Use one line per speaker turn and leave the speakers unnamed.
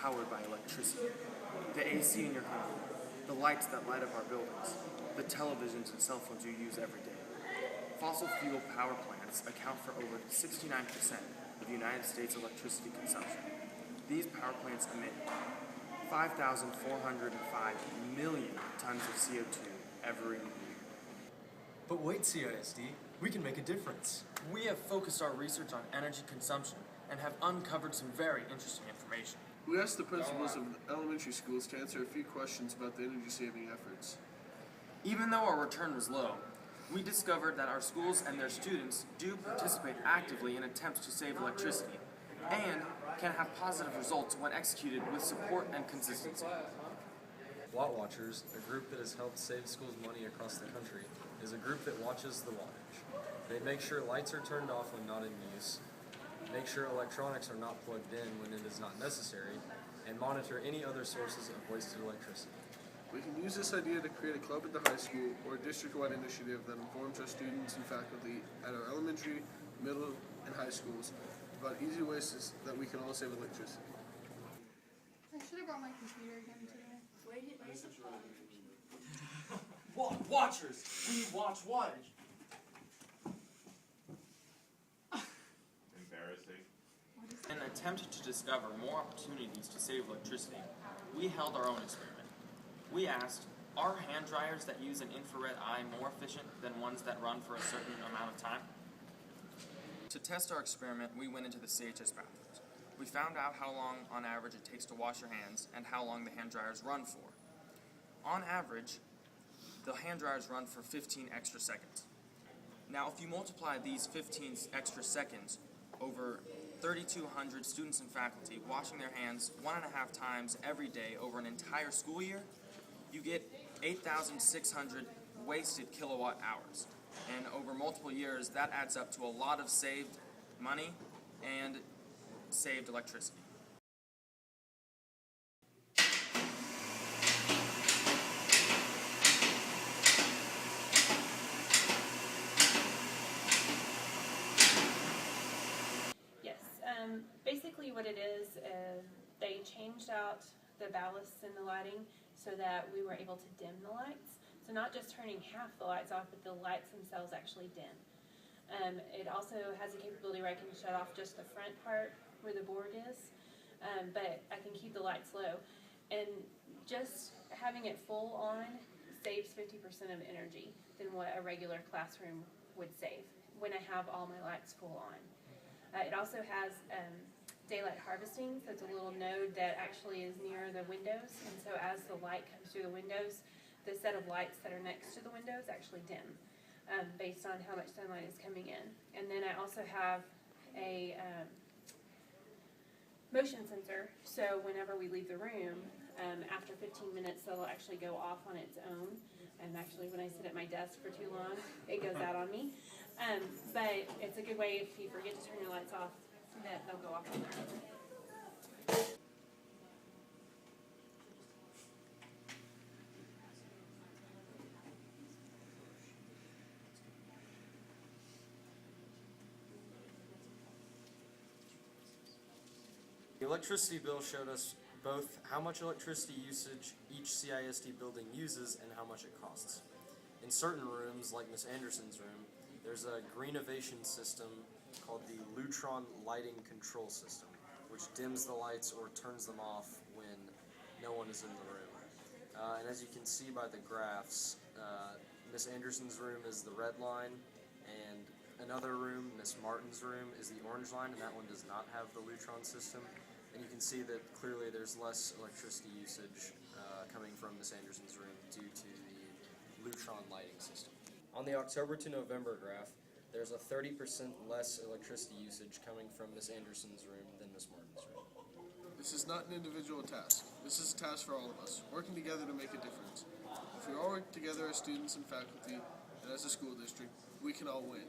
powered by electricity. The AC in your home, the lights that light up our buildings, the televisions and cell phones you use every day. Fossil fuel power plants account for over 69% of the United States electricity consumption. These power plants emit 5,405 million tons of CO2 every year.
But wait, CISD, we can make a difference.
We have focused our research on energy consumption and have uncovered some very interesting information.
We asked the principals of elementary schools to answer a few questions about the energy-saving efforts.
Even though our return was low, we discovered that our schools and their students do participate actively in attempts to save electricity and can have positive results when executed with support and consistency.
Watt Watchers, a group that has helped save schools money across the country, is a group that watches the wattage. They make sure lights are turned off when not in use, make sure electronics are not plugged in when it is not necessary, and monitor any other sources of wasted electricity.
We can use this idea to create a club at the high school or a district-wide initiative that informs our students and faculty at our elementary, middle, and high schools about easy ways that we can all save electricity.
I should have brought my computer again today.
Watchers! We watch wattage.
Embarrassing.
In an attempt to discover more opportunities to save electricity, we held our own experiment. We asked, are hand dryers that use an infrared eye more efficient than ones that run for a certain amount of time? To test our experiment, we went into the CHS bathrooms. We found out how long, on average, it takes to wash your hands and how long the hand dryers run for. On average, the hand dryers run for 15 extra seconds. Now, if you multiply these 15 extra seconds over 3,200 students and faculty washing their hands 1.5 times every day over an entire school year, you get 8,600 wasted kilowatt hours. And over multiple years, that adds up to a lot of saved money and saved electricity.
Yes, basically what it is, they changed out the ballasts in the lighting so that we were able to dim the lights. So not just turning half the lights off, but the lights themselves actually dim. It also has a capability where I can shut off just the front part where the board is, but I can keep the lights low. And just having it full on saves 50% of energy than what a regular classroom would save when I have all my lights full on. It also has daylight harvesting, so it's a little node that actually is near the windows, and so as the light comes through the windows, the set of lights that are next to the windows actually dim based on how much sunlight is coming in. And then I also have a motion sensor, so whenever we leave the room, after 15 minutes it'll actually go off on its own. And actually when I sit at my desk for too long, it goes out on me. But it's a good way if you forget to turn your lights off, that they'll go off on their own.
The electricity bill showed us both how much electricity usage each CISD building uses and how much it costs. In certain rooms, like Ms. Anderson's room, there's a greenovation system called the Lutron Lighting Control System, which dims the lights or turns them off when no one is in the room. And as you can see by the graphs, Ms. Anderson's room is the red line, and another room, Ms. Martin's room, is the orange line, and that one does not have the Lutron system. And you can see that clearly there's less electricity usage coming from Ms. Anderson's room due to the Lutron lighting system. On the October to November graph, there's a 30% less electricity usage coming from Ms. Anderson's room than Ms. Martin's room.
This is not an individual task. This is a task for all of us, working together to make a difference. If we all work together as students and faculty and as a school district, we can all win.